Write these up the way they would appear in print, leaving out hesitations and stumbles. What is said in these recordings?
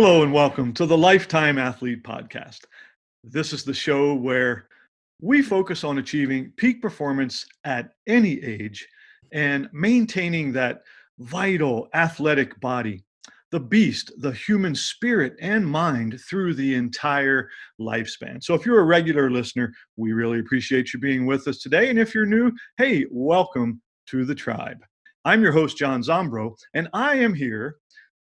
Hello and welcome to the Lifetime Athlete Podcast. This is the show where we focus on achieving peak performance at any age and maintaining that vital athletic body, the beast, the human spirit and mind through the entire lifespan. So if you're a regular listener, we really appreciate you being with us today. And if you're new, hey, welcome to the tribe. I'm your host, John Zombro, and I am here.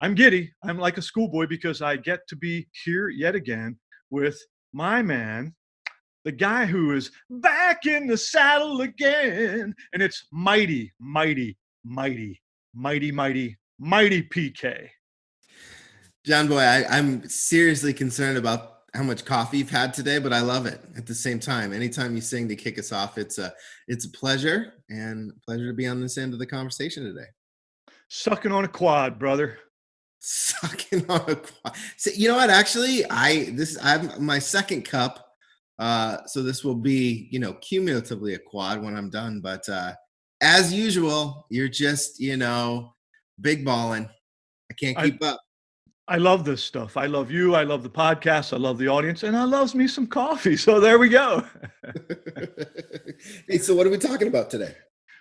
I'm giddy. I'm like a schoolboy because I get to be here yet again with my man, the guy who is back in the saddle again. And it's mighty, mighty, mighty, mighty, mighty, mighty PK. John Boy, I'm seriously concerned about how much coffee you've had today, but I love it at the same time. Anytime you sing to kick us off, it's a pleasure and pleasure to be on this end of the conversation today. Sucking on a quad, brother. Sucking on a quad. So, you know what? Actually, I'm my second cup. So this will be, cumulatively a quad when I'm done. But as usual, you're just, big balling. I can't keep up. I love this stuff. I love you. I love the podcast. I love the audience, and I love me some coffee. So there we go. Hey, so what are we talking about today?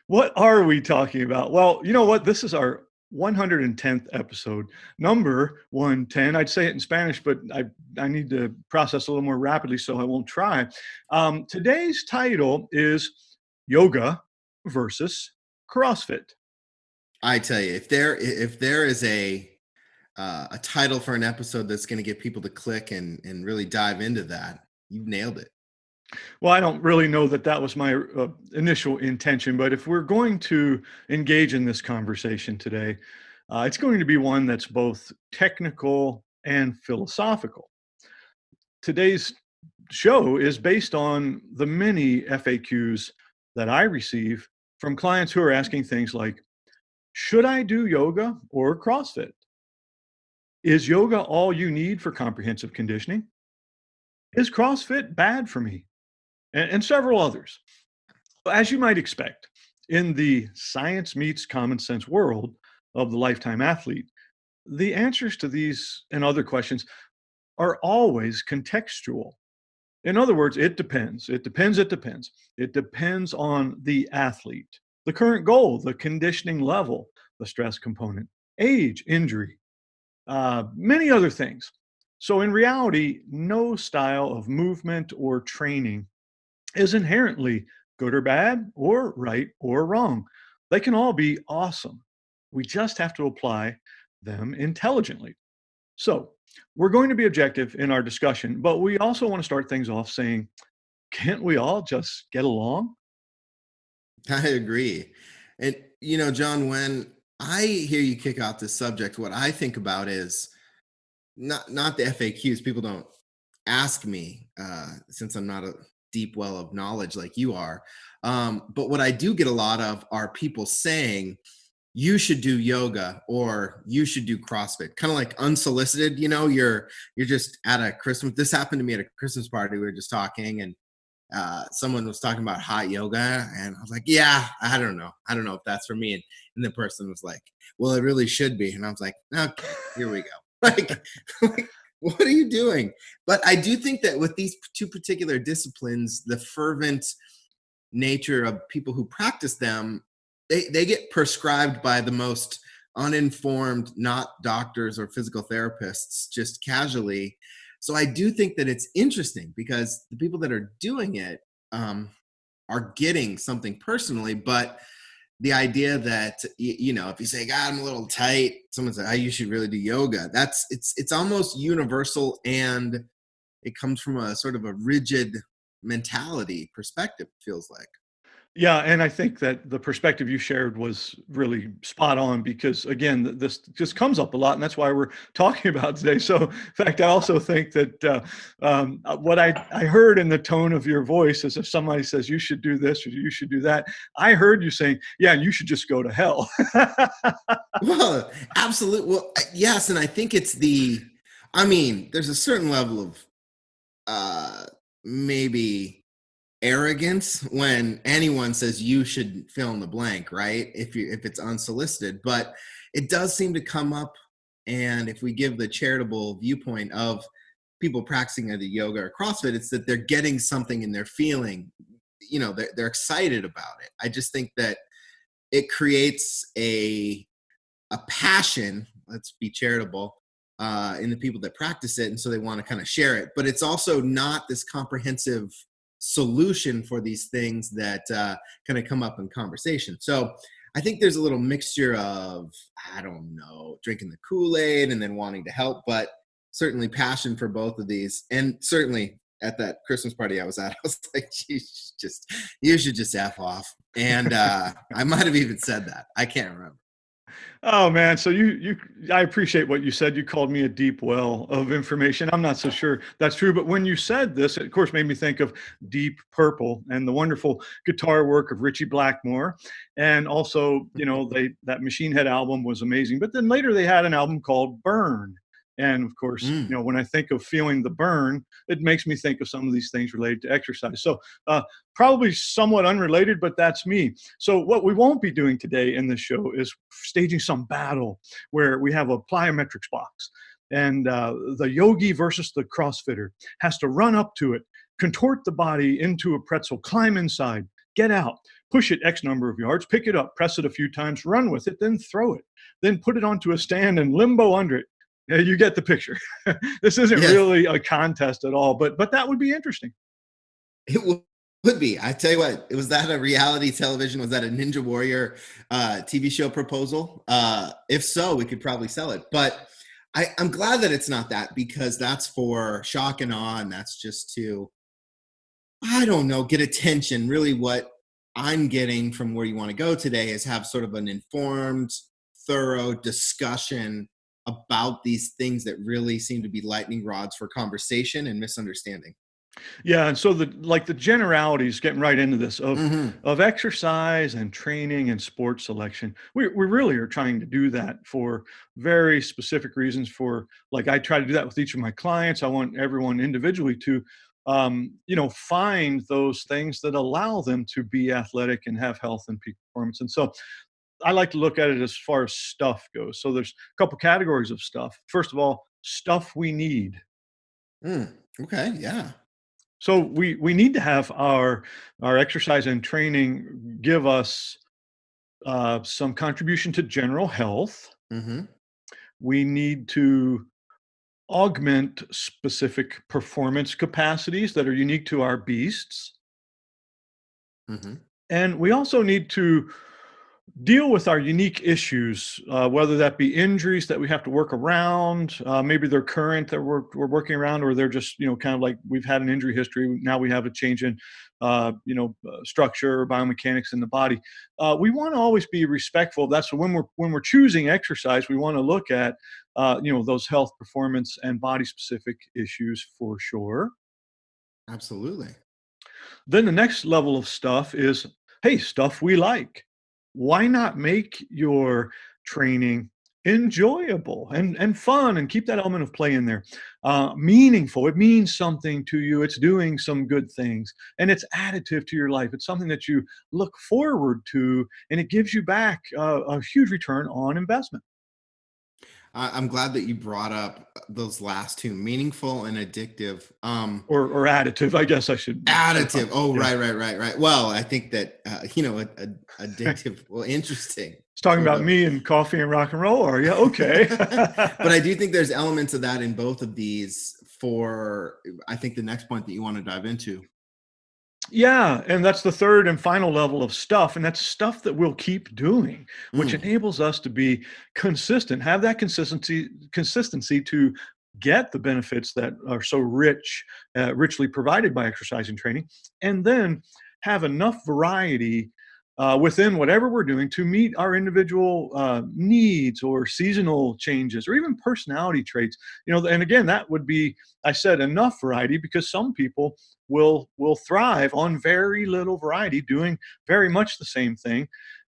What are we talking about? Well, you know what? This is our 110th episode, number 110. I'd say it in Spanish, but I need to process a little more rapidly, so I won't try. Today's title is Yoga Versus CrossFit. I tell you, if there is a title for an episode that's going to get people to click and really dive into that, you've nailed it. Well, I don't really know that was my initial intention, but if we're going to engage in this conversation today, it's going to be one that's both technical and philosophical. Today's show is based on the many FAQs that I receive from clients who are asking things like, should I do yoga or CrossFit? Is yoga all you need for comprehensive conditioning? Is CrossFit bad for me? And several others. As you might expect, in the science meets common sense world of the lifetime athlete, the answers to these and other questions are always contextual. In other words, it depends. It depends. It depends. It depends on the athlete, the current goal, the conditioning level, the stress component, age, injury, many other things. So in reality, no style of movement or training is inherently good or bad or right or wrong. They can all be awesome. We just have to apply them intelligently. So we're going to be objective in our discussion, but we also want to start things off saying, can't we all just get along? I agree. And, John, when I hear you kick out this subject, what I think about is not the FAQs. People don't ask me since I'm not a deep well of knowledge like you are. But what I do get a lot of are people saying, you should do yoga or you should do CrossFit, kind of like unsolicited. You're just at a Christmas. This happened to me at a Christmas party. We were just talking and someone was talking about hot yoga. And I was like, yeah, I don't know if that's for me. And the person was like, well, it really should be. And I was like, okay, here we go. Like, what are you doing? But I do think that with these two particular disciplines, the fervent nature of people who practice them, they get prescribed by the most uninformed, not doctors or physical therapists, just casually. So I do think that it's interesting because the people that are doing it are getting something personally, but the idea that, if you say, God, I'm a little tight, someone says, you should really do yoga. It's almost universal, and it comes from a sort of a rigid mentality perspective, it feels like. Yeah, and I think that the perspective you shared was really spot on because, again, this just comes up a lot, and that's why we're talking about today. So, in fact, I also think that what I heard in the tone of your voice is if somebody says you should do this or you should do that, I heard you saying, yeah, you should just go to hell. Well, absolutely. Well, yes, and I think it's there's a certain level of maybe arrogance when anyone says you should fill in the blank, right? If it's unsolicited, but it does seem to come up And if we give the charitable viewpoint of people practicing either yoga or CrossFit, it's that they're getting something and they're feeling, they're excited about it. I just think that it creates a passion, let's be charitable, in the people that practice it. And so they want to kind of share it. But it's also not this comprehensive solution for these things that kind of come up in conversation. So I think there's a little mixture of, I don't know, drinking the Kool-Aid and then wanting to help, but certainly passion for both of these. And certainly at that Christmas party I was at, I was like, you should just F off. And I might have even said that. I can't remember. Oh man, so I appreciate what you said. You called me a deep well of information. I'm not so sure that's true, but when you said this, it of course made me think of Deep Purple and the wonderful guitar work of Richie Blackmore. And also, that Machine Head album was amazing. But then later they had an album called Burn. And of course, Mm. when I think of feeling the burn, it makes me think of some of these things related to exercise. So probably somewhat unrelated, but that's me. So what we won't be doing today in this show is staging some battle where we have a plyometrics box and the yogi versus the CrossFitter has to run up to it, contort the body into a pretzel, climb inside, get out, push it X number of yards, pick it up, press it a few times, run with it, then throw it, then put it onto a stand and limbo under it. You get the picture. This isn't Yes, really a contest at all, but that would be interesting. it would be. I tell you what, was that a reality television? Was that a Ninja Warrior TV show proposal? If so, we could probably sell it. But I'm glad that it's not that, because that's for shock and awe. And that's just to, I don't know, get attention. Really, what I'm getting from where you want to go today is have sort of an informed, thorough discussion about these things that really seem to be lightning rods for conversation and misunderstanding. Yeah, and so the generalities, getting right into this of Hmm. exercise and training and sports selection. We really are trying to do that for very specific reasons. For like, I try to do that with each of my clients. I want everyone individually to, find those things that allow them to be athletic and have health and peak performance. And so I like to look at it as far as stuff goes. So there's a couple categories of stuff. First of all, stuff we need. Mm, okay, yeah. So we need to have our exercise and training give us some contribution to general health. Hmm. We need to augment specific performance capacities that are unique to our beasts, Hmm. and we also need to deal with our unique issues, whether that be injuries that we have to work around, maybe they're current that we're working around, or they're just, kind of like we've had an injury history. Now we have a change in, structure or biomechanics in the body. We want to always be respectful of that. So when we're choosing exercise, we want to look at, those health, performance, and body specific issues for sure. Absolutely. Then the next level of stuff is, hey, stuff we like. Why not make your training enjoyable and fun and keep that element of play in there? Meaningful. It means something to you. It's doing some good things and it's additive to your life. It's something that you look forward to and it gives you back a huge return on investment. I'm glad that you brought up those last two, meaningful and addictive. Or additive, I guess I should clarify. Additive. Oh, Yeah. right. Well, I think that addictive. Well, interesting. It's talking Sort about of. me and coffee and rock and roll, are you? Okay. But I do think there's elements of that in both of these. For I think the next point that you want to dive into. Yeah, and that's the third and final level of stuff, and that's stuff that we'll keep doing, which Mm, enables us to be consistent, have that consistency to get the benefits that are so richly provided by exercise and training, and then have enough variety within whatever we're doing to meet our individual needs or seasonal changes or even personality traits. And again, that would be, I said, enough variety because some people will thrive on very little variety, doing very much the same thing.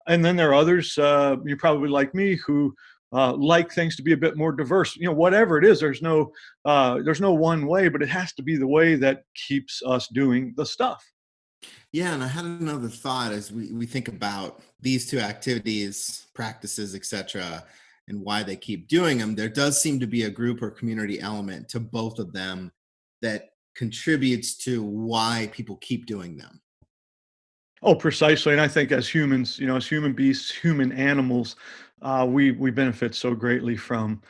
And then there are others, you're probably like me, who like things to be a bit more diverse. Whatever it is, there's no one way, but it has to be the way that keeps us doing the stuff. yeah, and I had another thought as we think about these two activities, practices, etc. and why they keep doing them, there does seem to be a group or community element to both of them that contributes to why people keep doing them. Oh, precisely. And I think as humans, as human beasts, human animals, we benefit so greatly from.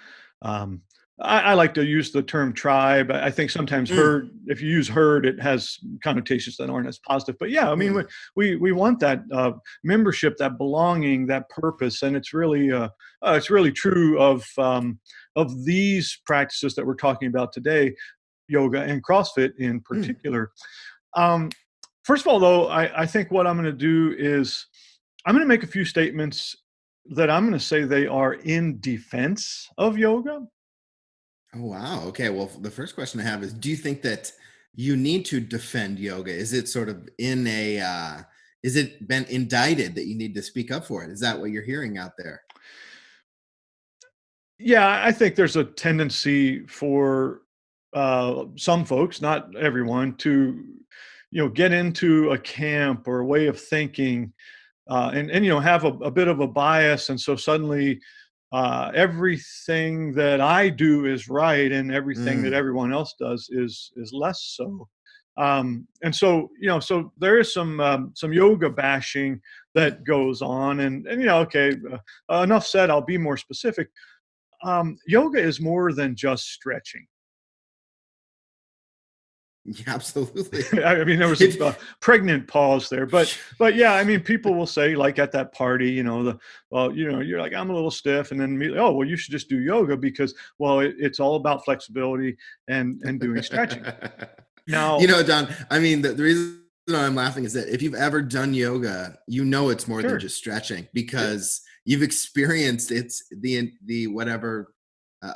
Um, I like to use the term tribe. I think sometimes Mm, herd. If you use herd, it has connotations that aren't as positive. But yeah, I mean, we mm, we want that membership, that belonging, that purpose, and it's really true of these practices that we're talking about today, yoga and CrossFit in mm. particular. Um, First of all, though, I think what I'm going to do is I'm going to make a few statements that I'm going to say they are in defense of yoga. Oh, wow. Okay. Well, the first question I have is, do you think that you need to defend yoga? Is it sort of is it been indicted that you need to speak up for it? Is that what you're hearing out there? Yeah, I think there's a tendency for some folks, not everyone, to get into a camp or a way of thinking and have a bit of a bias, and so suddenly everything that I do is right, and everything that Mm, everyone else does is less so. And so so there is some yoga bashing mm. that goes on, and okay, enough said. I'll be more specific. Yoga is more than just stretching. Yeah, absolutely. I mean, there was a It, pregnant pause there, but yeah, I mean, people will say, like at that party, well, you're like, I'm a little stiff, and then immediately, oh, well, you should just do yoga because, well, it's all about flexibility and doing stretching. Now, John, I mean, the reason I'm laughing is that if you've ever done yoga, you know it's more than sure, just stretching yeah, because you've experienced it's the whatever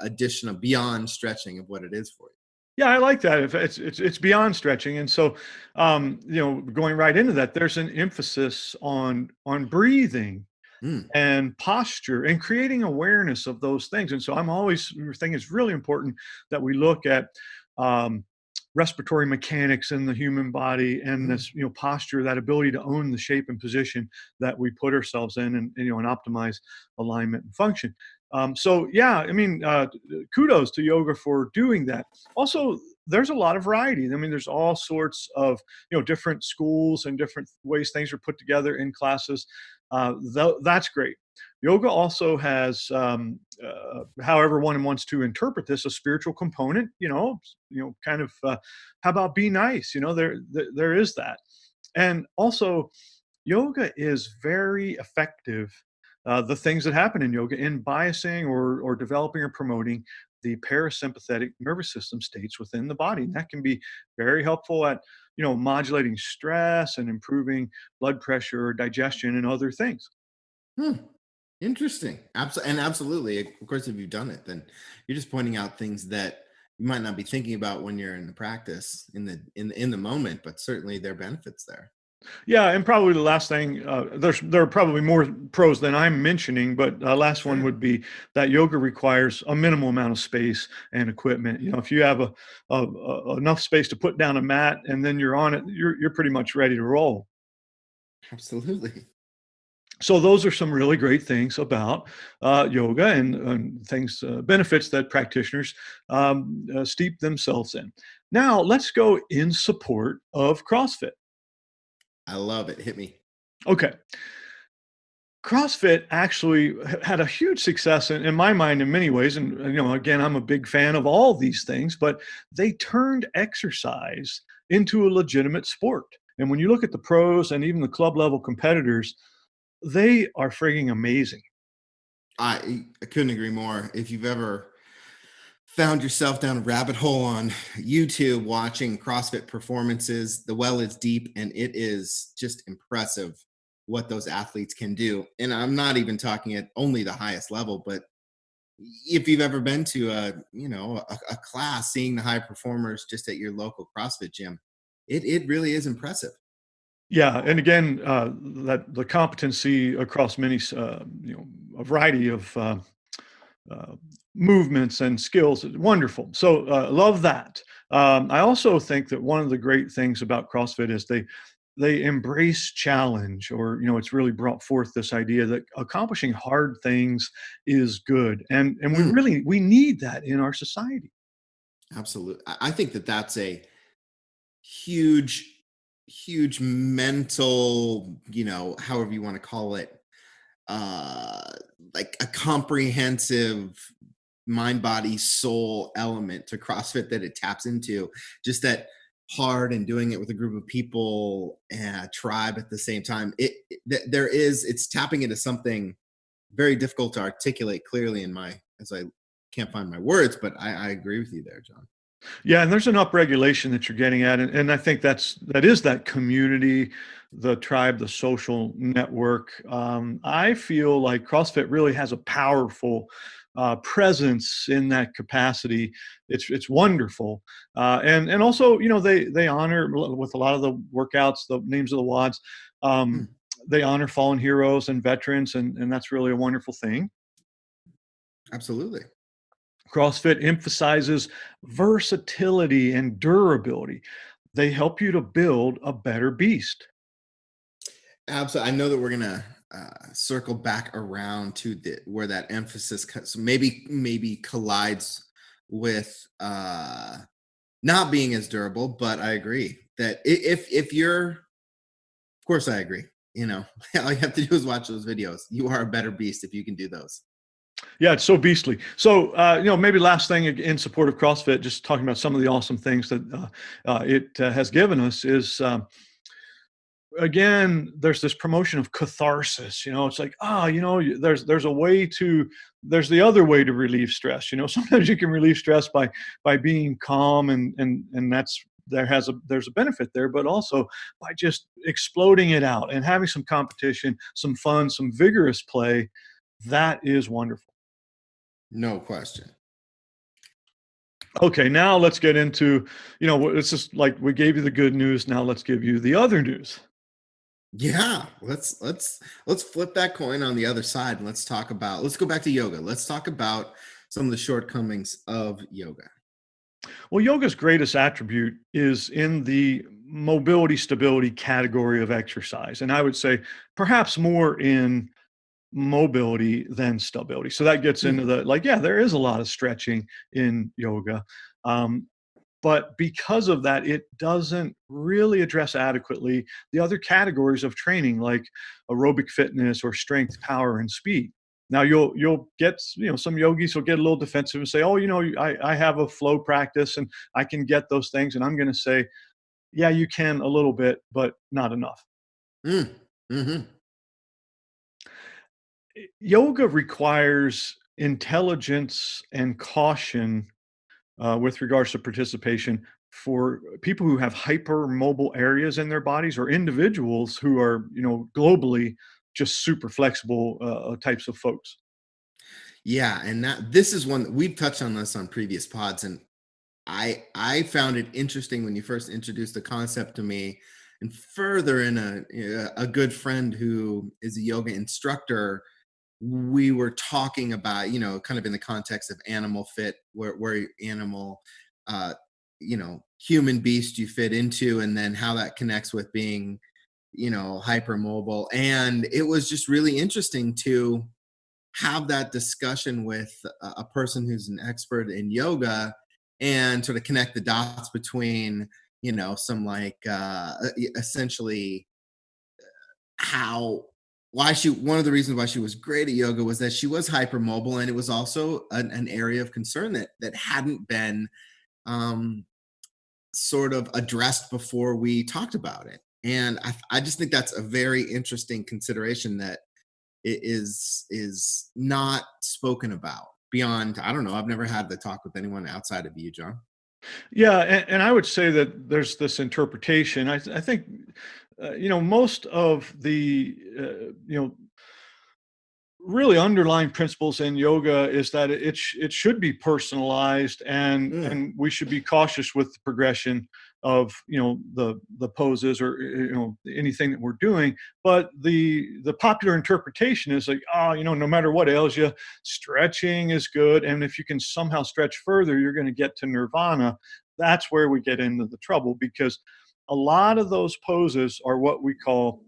addition of beyond stretching of what it is for yeah, I like that. If it's beyond stretching, and so, going right into that, there's an emphasis on breathing you. Mm, and posture and creating awareness of those things. And so I'm always think it's really important that we look at um, respiratory mechanics in the human body and mm, this posture, that ability to own the shape and position that we put ourselves in, and optimize alignment and function. So yeah, I mean, kudos to yoga for doing that. Also, there's a lot of variety. I mean, there's all sorts of different schools and different ways things are put together in classes. That's great. Yoga also has, however one wants to interpret this, a spiritual component. Kind of. How about be nice? There is that, and also yoga is very effective. The things that happen in yoga in biasing or developing or promoting the parasympathetic nervous system states within the body. And that can be very helpful at modulating stress and improving blood pressure, digestion, and other things. hmm. Interesting. And absolutely. Of course, if you've done it, then you're just pointing out things that you might not be thinking about when you're in the practice in the moment, but certainly there are benefits there. Yeah, and probably the last thing, there are probably more pros than I'm mentioning, but last one Sure. would be that yoga requires a minimal amount of space and equipment. If you have enough space to put down a mat and then you're on it, you're pretty much ready to roll. Absolutely. So those are some really great things about yoga and things benefits that practitioners steep themselves in. Now let's go in support of CrossFit. I love it. Hit me. Okay. CrossFit actually had a huge success in my mind in many ways. And, again, I'm a big fan of all these things, but they turned exercise into a legitimate sport. And when you look at the pros and even the club level competitors, they are frigging amazing. I couldn't agree more. If you've ever found yourself down a rabbit hole on YouTube watching CrossFit performances, the well is deep and it is just impressive what those athletes can do. And I'm not even talking at only the highest level, but if you've ever been to a class, seeing the high performers just at your local CrossFit gym, it really is impressive. Yeah, and again, that the competency across many, a variety of uh, movements and skills is wonderful. So love that. I also think that one of the great things about CrossFit is they embrace challenge, or it's really brought forth this idea that accomplishing hard things is good, and we Mm, really we need that in our society. absolutely. I think that that's a huge, huge mental, however you want to call it, uh, like a comprehensive mind, body, soul element to CrossFit that it taps into. Just that hard and doing it with a group of people and a tribe at the same time. There is, it's tapping into something very difficult to articulate clearly in my, as I can't find my words, but I agree with you there, John. Yeah, and there's an upregulation that you're getting at, and I think that is that community, the tribe, the social network. I feel like CrossFit really has a powerful presence in that capacity. It's wonderful, and also they honor with a lot of the workouts, the names of the WODs. Hmm, Um, they honor fallen heroes and veterans, and that's really a wonderful thing. absolutely. CrossFit emphasizes versatility and durability. They help you to build a better beast. Absolutely. I know that we're gonna circle back around to the where that emphasis so maybe collides with not being as durable, but I agree that if you're, of course I agree. All you have to do is watch those videos. You are a better beast if you can do those. Yeah, it's so beastly. So, maybe last thing in support of CrossFit, just talking about some of the awesome things that it has given us is, again, there's this promotion of catharsis. It's like, there's a way to, there's the other way to relieve stress. Sometimes you can relieve stress by being calm, and there's a benefit there, but also by just exploding it out and having some competition, some fun, some vigorous play. That is wonderful. No question. Okay, now let's get into, it's just like we gave you the good news. Now let's give you the other news. Yeah, let's flip that coin on the other side and let's go back to yoga. Let's talk about some of the shortcomings of yoga. Well, yoga's greatest attribute is in the mobility stability category of exercise. And I would say perhaps more in mobility than stability. So that gets Hmm, into the, like, yeah, there is a lot of stretching in yoga. Um, but because of that, it doesn't really address adequately the other categories of training, like aerobic fitness or strength, power, and speed. Now you'll get, some yogis will get a little defensive and say, oh, I have a flow practice and I can get those things. And I'm going to say, yeah, you can a little bit, but not enough. mm, hmm. Yoga requires intelligence and caution with regards to participation for people who have hypermobile areas in their bodies, or individuals who are, globally just super flexible types of folks. Yeah, and that this is one that we've touched on this on previous pods, and I found it interesting when you first introduced the concept to me, and further in a good friend who is a yoga instructor, we were talking about, kind of in the context of animal fit, where animal, uh, human beast you fit into, and then how that connects with being, hypermobile. And it was just really interesting to have that discussion with a person who's an expert in yoga and sort of connect the dots between, some like essentially how why she one of the reasons why she was great at yoga was that she was hypermobile, and it was also an area of concern that hadn't been um sort of addressed before we talked about it. And I just think that's a very interesting consideration that is not spoken about beyond. I don't know, I've never had the talk with anyone outside of you, John. Yeah, and I would say that there's this interpretation. I think, most of the, really underlying principles in yoga is that it should be personalized, Mm, and we should be cautious with the progression of, the poses, or anything that we're doing. But the popular interpretation is like, oh, no matter what ails you, stretching is good, and if you can somehow stretch further, you're going to get to nirvana. That's where we get into the trouble, because a lot of those poses are what we call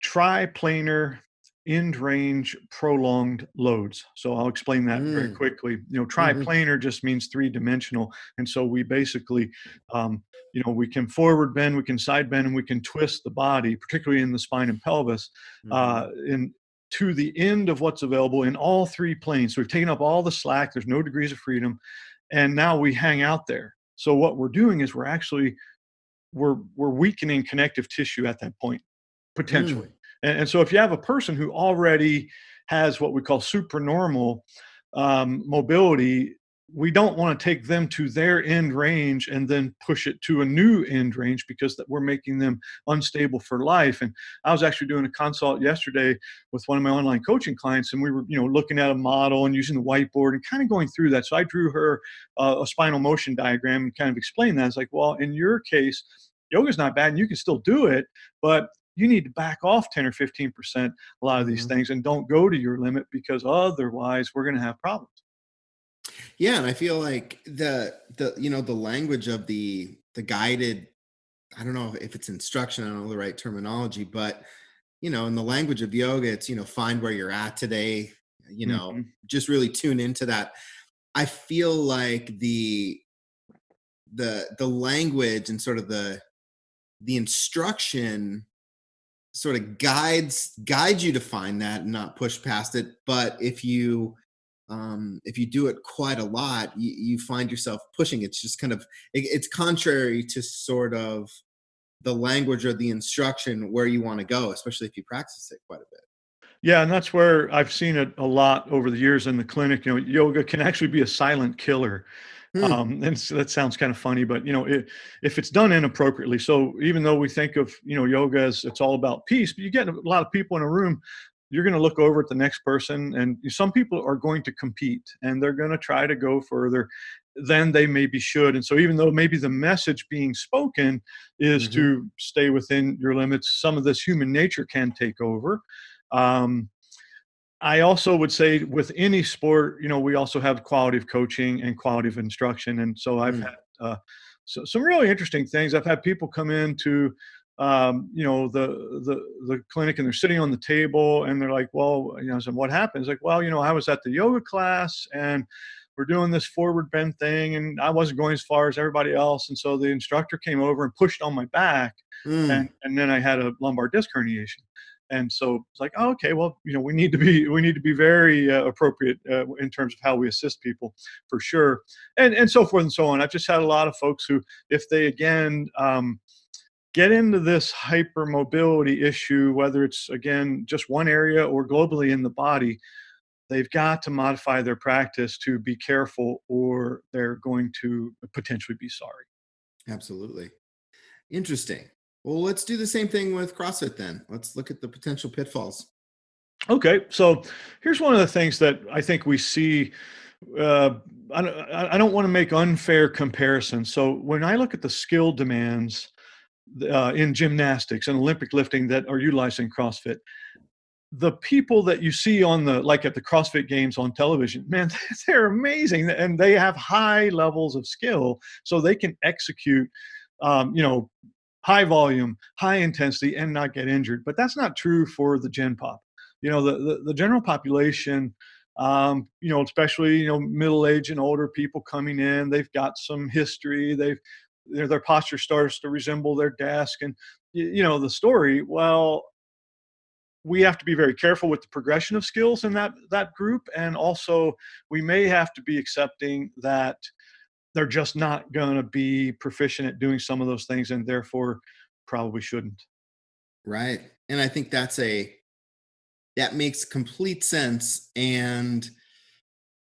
triplanar end range prolonged loads. So I'll explain that very Mm, quickly. mhm, Triplanar just means three-dimensional. And so we basically, um, we can forward bend, we can side bend, and we can twist the body, particularly in the spine and pelvis, mhm, in to the end of what's available in all three planes. So we've taken up all the slack. There's no degrees of freedom, and now we hang out there. So what we're doing is we're weakening connective tissue at that point, potentially. mm, And so if you have a person who already has what we call supernormal mobility, we don't want to take them to their end range and then push it to a new end range because that we're making them unstable for life. And I was actually doing a consult yesterday with one of my online coaching clients, and we were, looking at a model and using the whiteboard and kind of going through that. So I drew her a spinal motion diagram and kind of explained that. It's like, well, in your case, yoga's not bad and you can still do it, but you need to back off 10 or 15% a lot of these mhm. things and don't go to your limit, because otherwise we're going to have problems. Yeah, and I feel like the language of the guided, I don't know if it's instruction, I don't know the right terminology, but in the language of yoga, it's find where you're at today, Hmm. just really tune into that. I feel like the language and sort of the instruction sort of guides you to find that and not push past it. But if you do it quite a lot, you find yourself pushing. It's just kind of it's contrary to sort of the language or the instruction where you want to go, especially if you practice it quite a bit. Yeah, and that's where I've seen it a lot over the years in the clinic. Yoga can actually be a silent killer. Hmm. And so that sounds kind of funny, but if it's done inappropriately. So even though we think of yoga as it's all about peace, but you get a lot of people in a room, you're going to look over at the next person, and some people are going to compete and they're going to try to go further than they maybe should. And so even though maybe the message being spoken is Hmm. to stay within your limits, some of this human nature can take over. Um, I also would say with any sport, we also have quality of coaching and quality of instruction. And so I've had some really interesting things. I've had people come into, the clinic, and they're sitting on the table and they're like, well, so what happened? It's like, well, I was at the yoga class and we're doing this forward bend thing and I wasn't going as far as everybody else. And so the instructor came over and pushed on my back, Mm. and then I had a lumbar disc herniation. And so it's like, oh, okay, well, we need to be very appropriate in terms of how we assist people, for sure, and so forth and so on. I've just had a lot of folks who, if they again get into this hypermobility issue, whether it's again just one area or globally in the body, they've got to modify their practice to be careful, or they're going to potentially be sorry. Absolutely. Interesting. Well, let's do the same thing with CrossFit then. Let's look at the potential pitfalls. Okay, so here's one of the things that I think we see. Uh, I don't want to make unfair comparisons. So when I look at the skill demands in gymnastics and Olympic lifting that are utilized in CrossFit, the people that you see on the like at the CrossFit games on television, man, they're amazing, and they have high levels of skill, so they can execute, um, you know, high volume, high intensity, and not get injured. But that's not true for the gen pop. The general population, especially middle age and older people coming in, they've got some history. Their posture starts to resemble their desk, and the story. Well, we have to be very careful with the progression of skills in that group, and also we may have to be accepting that they're just not going to be proficient at doing some of those things, and therefore probably shouldn't. Right. And I think that makes complete sense. And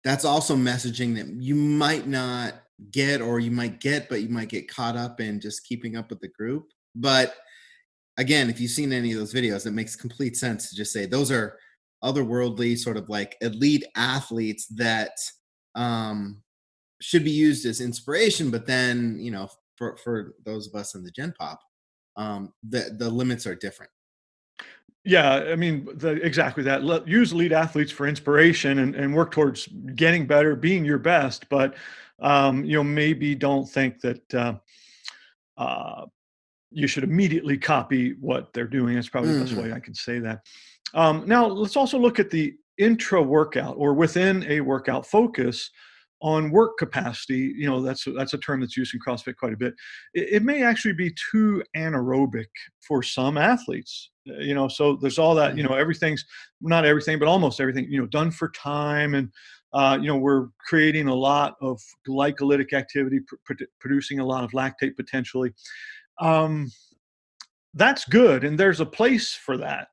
that's also messaging that you might not get, or you might get, but you might get caught up in just keeping up with the group. But again, if you've seen any of those videos, it makes complete sense to just say those are otherworldly, sort of like elite athletes that um, should be used as inspiration. But then, for those of us in the Gen Pop, the limits are different. Yeah, I mean, exactly that. Use elite athletes for inspiration, and work towards getting better, being your best. But maybe don't think that. uh, you should immediately copy what they're doing. That's probably the best way Mhm. I can say that. Now, let's also look at the intra workout or within a workout focus on work capacity. That's a term that's used in CrossFit quite a bit. It may actually be too anaerobic for some athletes. So there's all that. Mm. Everything's not everything, but almost everything. Done for time, and we're creating a lot of glycolytic activity, producing a lot of lactate potentially. um, that's good, and there's a place for that.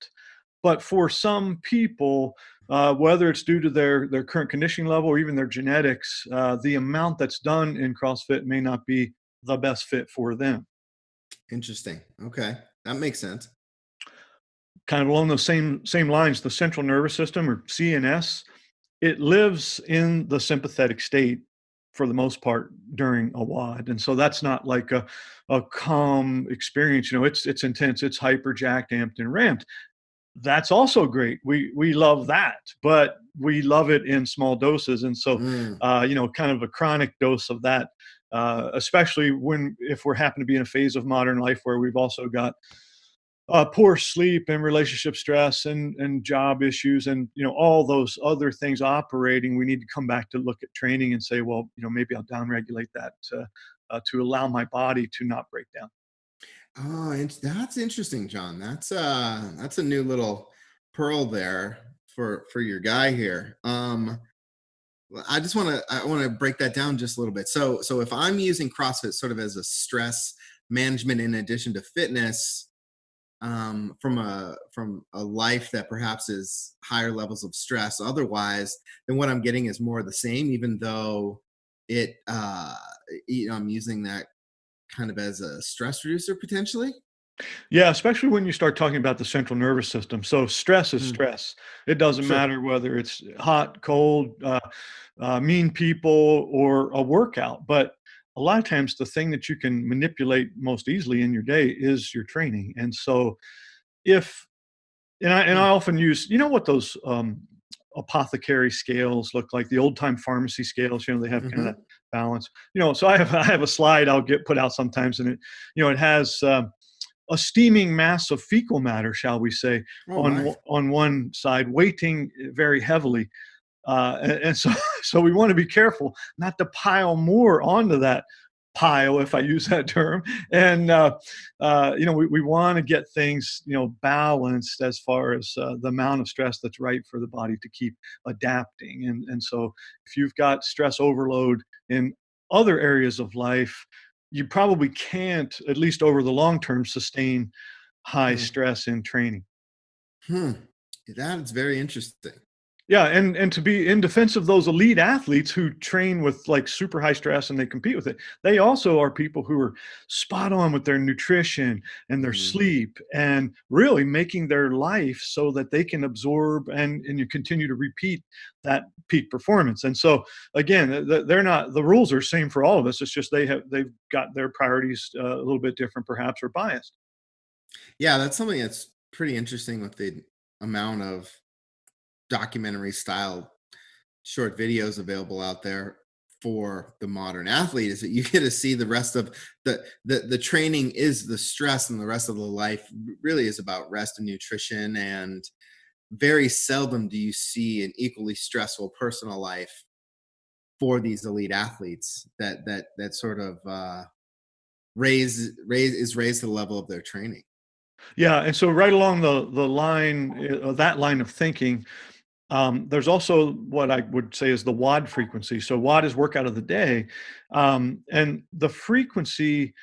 But for some people, whether it's due to their current conditioning level or even their genetics, the amount that's done in CrossFit may not be the best fit for them. Interesting. Okay. That makes sense. Kind of along those same lines, the central nervous system, or CNS, it lives in the sympathetic state for the most part during a WOD, and so that's not like a calm experience. It's intense, it's hyper jacked, amped, and ramped. That's also great. We love that, but we love it in small doses, and so Mm. kind of a chronic dose of that, especially when if we're happen to be in a phase of modern life where we've also got poor sleep and relationship stress and job issues and all those other things operating. We need to come back to look at training and say, well, maybe I'll downregulate that to allow my body to not break down. Oh, that's interesting, John. That's a new little pearl there for your guy here. Well, I want to break that down just a little bit. So if I'm using CrossFit sort of as a stress management in addition to fitness, from a life that perhaps is higher levels of stress otherwise, then what I'm getting is more of the same, even though it I'm using that kind of as a stress reducer potentially. Yeah, especially when you start talking about the central nervous system. So stress is Mm, stress. It doesn't sure. matter whether it's hot, cold, mean people, or a workout. But a lot of times, the thing that you can manipulate most easily in your day is your training. And so, if and I Mm, often use, what those apothecary scales look like, the old time pharmacy scales. They have kind of mhm. that balance. So I have a slide I'll get put out sometimes, and it has. A steaming mass of fecal matter, shall we say, Oh on my. on one side, weighting very heavily, and so so we want to be careful not to pile more onto that pile, if I use that term. And we want to get things balanced as far as the amount of stress that's right for the body to keep adapting. And so if you've got stress overload in other areas of life, you probably can't, at least over the long term, sustain high Mm, stress in training. hmm. That is very interesting. Yeah, and to be in defense of those elite athletes who train with like super high stress and they compete with it, they also are people who are spot on with their nutrition and their Mm, sleep and really making their life so that they can absorb and you continue to repeat that peak performance. And so again, they're not, the rules are same for all of us. It's just they've got their priorities a little bit different, perhaps, or biased. yeah, that's something that's pretty interesting with the amount of documentary style short videos available out there for the modern athlete is that you get to see the rest of the training is the stress, and the rest of the life really is about rest and nutrition. And very seldom do you see an equally stressful personal life for these elite athletes that sort of raise to the level of their training. Yeah, and so right along the line, that line of thinking, there's also what I would say is the WOD frequency. So WOD is workout of the day, and the frequency,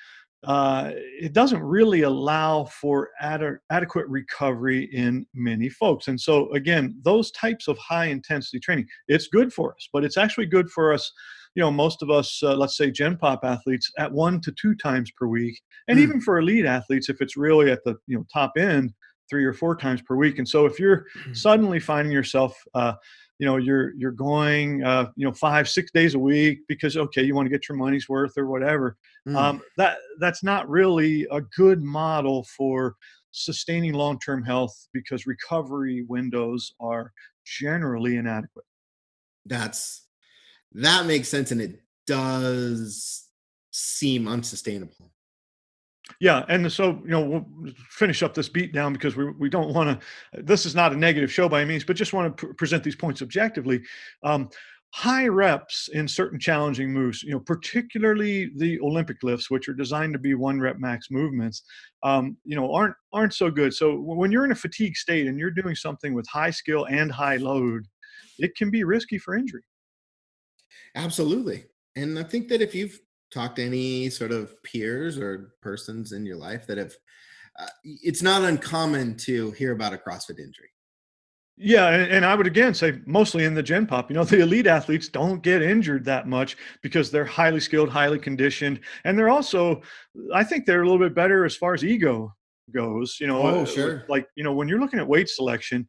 it doesn't really allow for adequate recovery in many folks. And so again, those types of high intensity training, it's good for us, but it's actually good for us. Most of us, let's say Gen Pop athletes, at 1 to 2 times per week, and Mm, even for elite athletes, if it's really at the top end, 3 or 4 times per week. And so if you're suddenly finding yourself you're going 5 6 days a week because okay, you want to get your money's worth or whatever. mm. That's not really a good model for sustaining long-term health because recovery windows are generally inadequate. That's that makes sense, and it does seem unsustainable. Yeah, and so, we'll finish up this beat down because we don't wanna this is not a negative show by any means, but just wanna present these points objectively. Um, High reps in certain challenging moves, particularly the Olympic lifts, which are designed to be 1 rep max movements, aren't so good. So when you're in a fatigue state and you're doing something with high skill and high load, it can be risky for injury. Absolutely. And I think that if you've talked to any sort of peers or persons in your life that have, it's not uncommon to hear about a CrossFit injury. Yeah, and I would again say mostly in the gen pop, the elite athletes don't get injured that much because they're highly skilled, highly conditioned, and they're also, I think they're a little bit better as far as ego goes. Oh, With sure. like when you're looking at weight selection,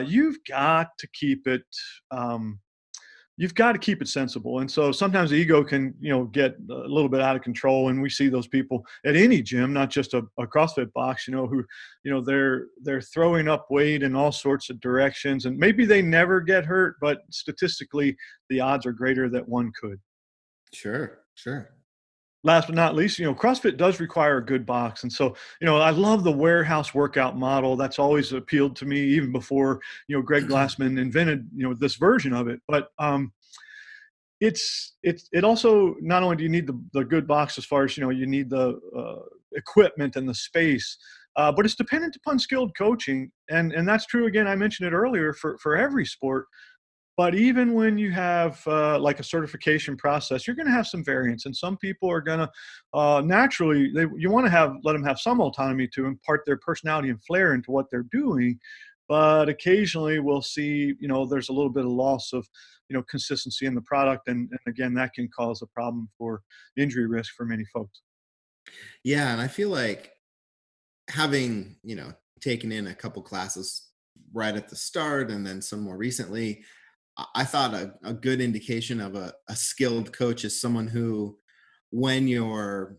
you've got to keep it. Um, you've got to keep it sensible. And so sometimes the ego can, get a little bit out of control. And we see those people at any gym, not just a CrossFit box, who, they're throwing up weight in all sorts of directions. And maybe they never get hurt, but statistically, the odds are greater that one could. Sure. Sure. Last but not least, CrossFit does require a good box. And so, I love the warehouse workout model. That's always appealed to me even before, Greg Glassman invented, this version of it. But it also, not only do you need the good box as far as you need the equipment and the space, but it's dependent upon skilled coaching, and that's true. Again, I mentioned it earlier for every sport. But even when you have like a certification process, you're going to have some variance, and some people are going to naturally you want to let them have some autonomy to impart their personality and flair into what they're doing. But occasionally, we'll see there's a little bit of loss of consistency in the product, and again, that can cause a problem for injury risk for many folks. Yeah. And I feel like having, taken in a couple classes right at the start and then some more recently, I thought a good indication of a skilled coach is someone who, when you're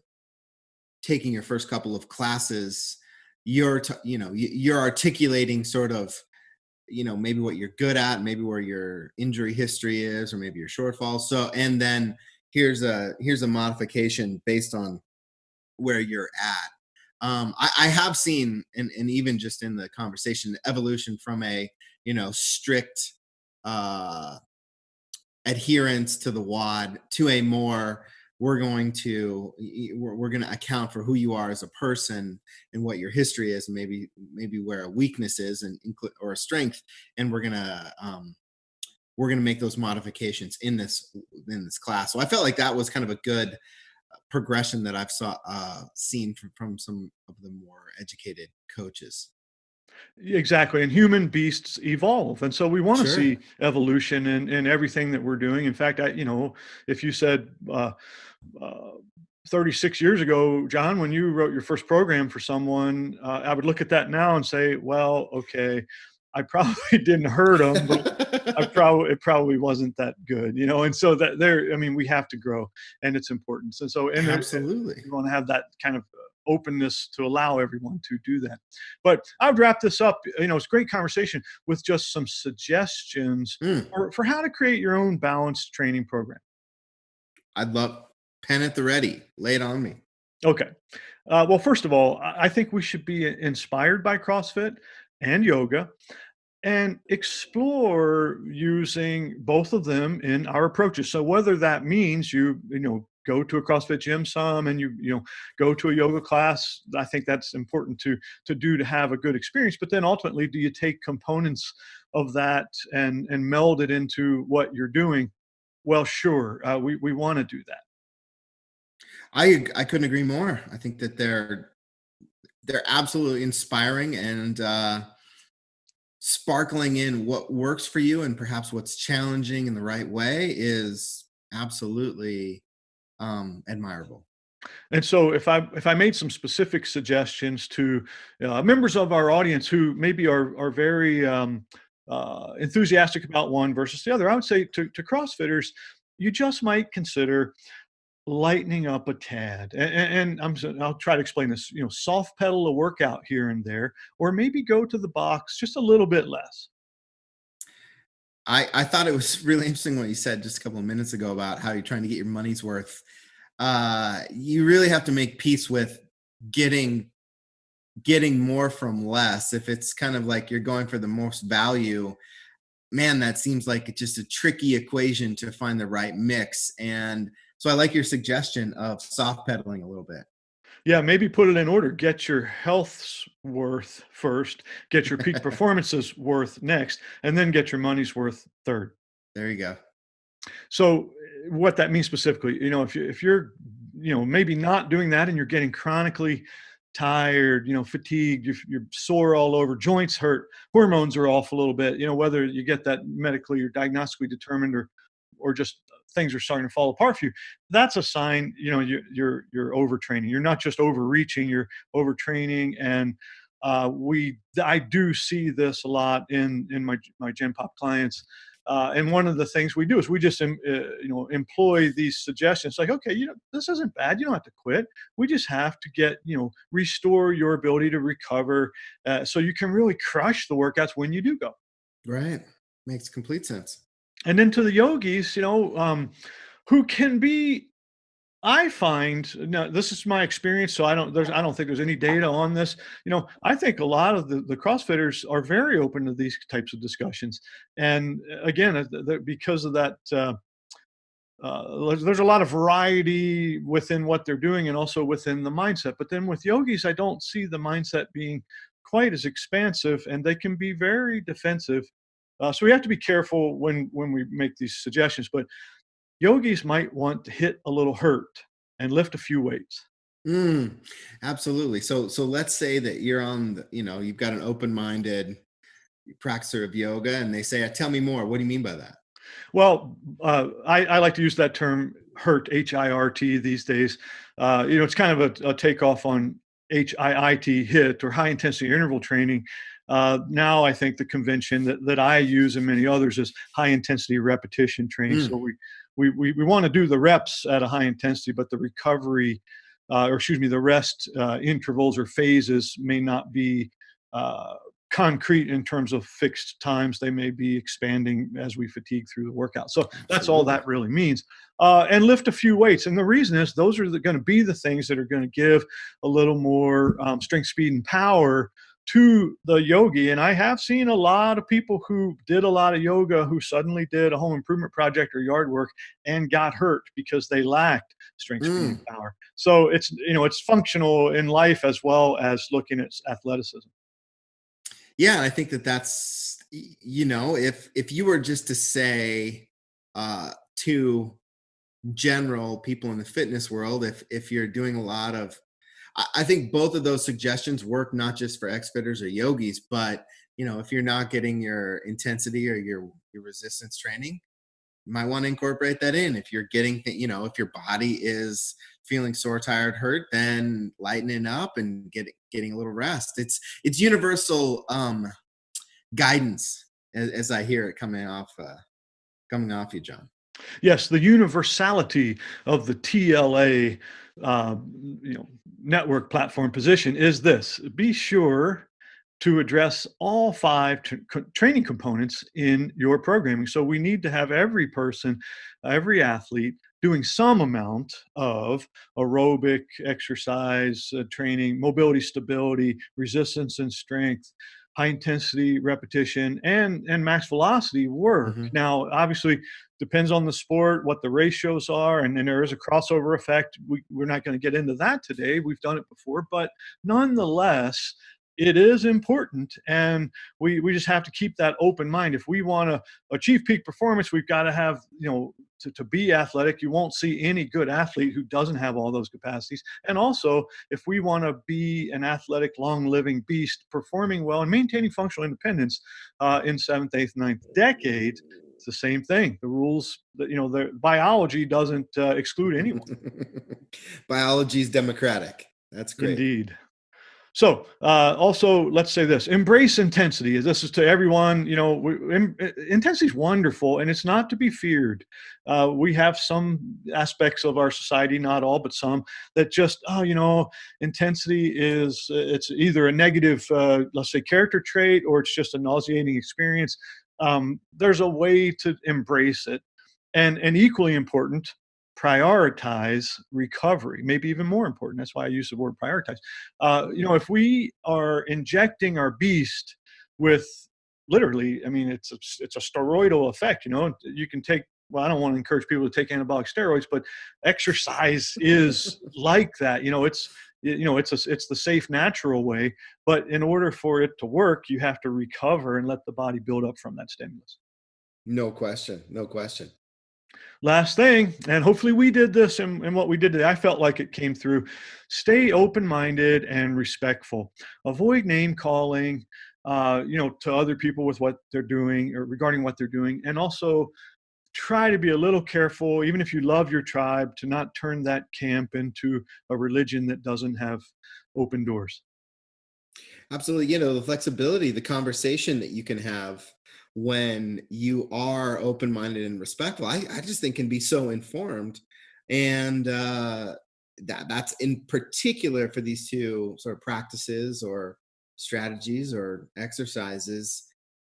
taking your first couple of classes, you're articulating sort of, maybe what you're good at, maybe where your injury history is, or maybe your shortfalls. So, and then here's a modification based on where you're at. I have seen, and even just in the conversation, evolution from a strict uh, adherence to the WOD to a more, we're going to account for who you are as a person and what your history is, and maybe where a weakness is, and or a strength, and we're going to make those modifications in this class. So I felt like that was kind of a good progression that seen from some of the more educated coaches. Exactly, and human beasts evolve, and so we want to Sure. see evolution in everything that we're doing. In fact, if you said uh, 36 years ago, John, when you wrote your first program for someone, I would look at that now and say, well, okay, I probably didn't hurt them, but it probably wasn't that good, and so that there, I mean, we have to grow, and it's important. And so, and there, Absolutely. we want to have that kind of openness to allow everyone to do that. But I would wrap this up. It's a great conversation with just some suggestions Mm, for how to create your own balanced training program. I'd love pen at the ready. Lay it on me. Okay. Well, first of all, I think we should be inspired by CrossFit and yoga and explore using both of them in our approaches. So whether that means go to a CrossFit gym some and go to a yoga class, I think that's important to do to have a good experience. But then ultimately, do you take components of that and meld it into what you're doing? Well, sure, we want to do that. I couldn't agree more. I think that they're absolutely inspiring, and sparkling in what works for you and perhaps what's challenging in the right way is absolutely admirable. And so if I made some specific suggestions to members of our audience who maybe are very enthusiastic about one versus the other, I would say to CrossFitters, you just might consider lightening up a tad. And I'll try to explain this. Soft pedal a workout here and there, or maybe go to the box just a little bit less. I thought it was really interesting what you said just a couple of minutes ago about how you're trying to get your money's worth. You really have to make peace with getting getting more from less, if it's kind of like you're going for the most value, man, that seems like it's just a tricky equation to find the right mix. And so I like your suggestion of soft pedaling a little bit. Yeah, maybe put it in order. Get your health's worth first, get your peak performance's worth next, and then get your money's worth third. There you go. So, what that means specifically, if you're, maybe not doing that and you're getting chronically tired, fatigued, you're sore all over, joints hurt, hormones are off a little bit, whether you get that medically or diagnostically determined or just things are starting to fall apart for you, that's a sign, you're overtraining. You're not just overreaching, you're overtraining. And I do see this a lot in my Gen Pop clients. And one of the things we do is we just employ these suggestions like, okay, this isn't bad, you don't have to quit, we just have to get, restore your ability to recover, so you can really crush the workouts when you do go. Right. Makes complete sense. And then to the yogis, who can be, I find, now this is my experience, so I don't think there's any data on this. I think a lot of the CrossFitters are very open to these types of discussions. And again, because of that, there's a lot of variety within what they're doing and also within the mindset. But then with yogis, I don't see the mindset being quite as expansive, and they can be very defensive. So we have to be careful when we make these suggestions. But yogis might want to hit a little hurt and lift a few weights. Mm, absolutely. So let's say that you're on the, you've got an open-minded practicer of yoga and they say, tell me more. What do you mean by that? Well, I like to use that term HIRT, HIRT these days. It's kind of a takeoff on HIIT, HIT, or high intensity interval training. Now I think the convention that I use and many others is high intensity repetition training. So Mm, we want to do the reps at a high intensity, but the recovery, or excuse me, the rest intervals or phases may not be uh, concrete in terms of fixed times. They may be expanding as we fatigue through the workout. So that's all absolutely. that really means. And lift a few weights. And the reason is those are going to be the things that are going to give a little more strength, speed, and power to the yogi. And I have seen a lot of people who did a lot of yoga who suddenly did a home improvement project or yard work and got hurt because they lacked strength, speed, and Mm. power. So it's functional in life as well as looking at athleticism. Yeah, I think that if you were just to say to general people in the fitness world, if you're doing a lot of, I think both of those suggestions work not just for X fitters or yogis, but if you're not getting your intensity or your resistance training, you might want to incorporate that in. If you're getting, if your body is feeling sore, tired, hurt, then lightening up and getting a little rest. It's universal guidance as I hear it coming off you, John. Yes, the universality of the TLA, uh, network platform position is this: be sure to address all five training components in your programming. So we need to have every person, every athlete doing some amount of aerobic exercise training, mobility, stability, resistance and strength, high intensity repetition, and max velocity work. Hmm. Now, obviously, depends on the sport, what the ratios are, and there is a crossover effect. We're not going to get into that today. We've done it before, but nonetheless, it is important, and we just have to keep that open mind. If we want to achieve peak performance, we've got to have, to be athletic. You won't see any good athlete who doesn't have all those capacities. And also, if we want to be an athletic, long living beast performing well and maintaining functional independence in seventh, eighth, ninth decades, it's the same thing. The rules that, the biology doesn't exclude anyone. Biology is democratic. That's great. Indeed. So, also, let's say this: embrace intensity. This is to everyone. Intensity is wonderful, and it's not to be feared. We have some aspects of our society, not all, but some, that just, intensity is, it's either a negative, let's say, character trait, or it's just a nauseating experience. There's a way to embrace it, and equally important, prioritize recovery, maybe even more important. That's why I use the word prioritize. If we are injecting our beast with literally, I mean, it's a steroidal effect. You can take. Well, I don't want to encourage people to take anabolic steroids, but exercise is like that. It's the safe, natural way. But in order for it to work, you have to recover and let the body build up from that stimulus. No question. No question. Last thing, and hopefully we did this and what we did today, I felt like it came through. Stay open-minded and respectful. Avoid name calling, to other people with what they're doing or regarding what they're doing. And also try to be a little careful, even if you love your tribe, to not turn that camp into a religion that doesn't have open doors. Absolutely. The flexibility, the conversation that you can have when you are open minded and respectful, I just think can be so informed. And that's in particular for these two sort of practices or strategies or exercises.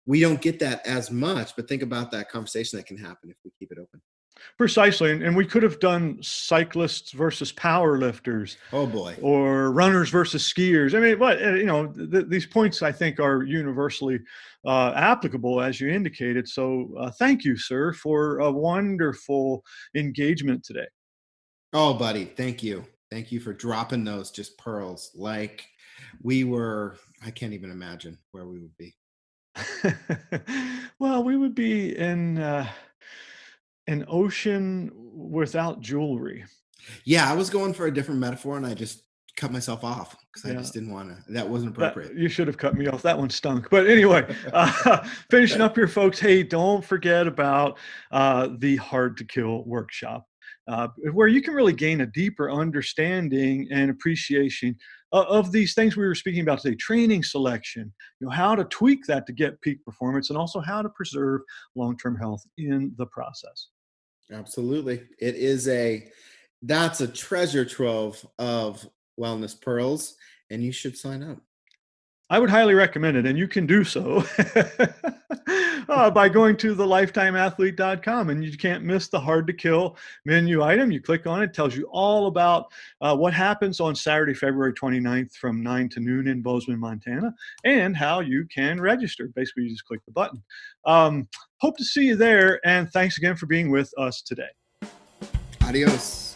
We don't get that as much, but think about that conversation that can happen if we keep it open. Precisely. And we could have done cyclists versus power lifters Oh boy. or runners versus skiers. I mean, these points I think are universally applicable, as you indicated. So thank you, sir, for a wonderful engagement today. Oh, buddy, thank you. Thank you for dropping those just pearls. Like I can't even imagine where we would be. Well, we would be in an ocean without jewelry. Yeah, I was going for a different metaphor and I just cut myself off because I Yeah. just didn't want to. That wasn't That appropriate. you should have cut me off. That one stunk. But anyway, finishing up here, folks. Hey, don't forget about the Hard to Kill workshop, where you can really gain a deeper understanding and appreciation of these things we were speaking about today: training selection, how to tweak that to get peak performance, and also how to preserve long-term health in the process. Absolutely. That's a treasure trove of wellness pearls, and you should sign up. I would highly recommend it, and you can do so by going to thelifetimeathlete.com. And you can't miss the Hard to Kill menu item. You click on it, tells you all about what happens on Saturday, February 29th from 9 to noon in Bozeman, Montana, and how you can register. Basically, you just click the button. Hope to see you there, and thanks again for being with us today. Adios.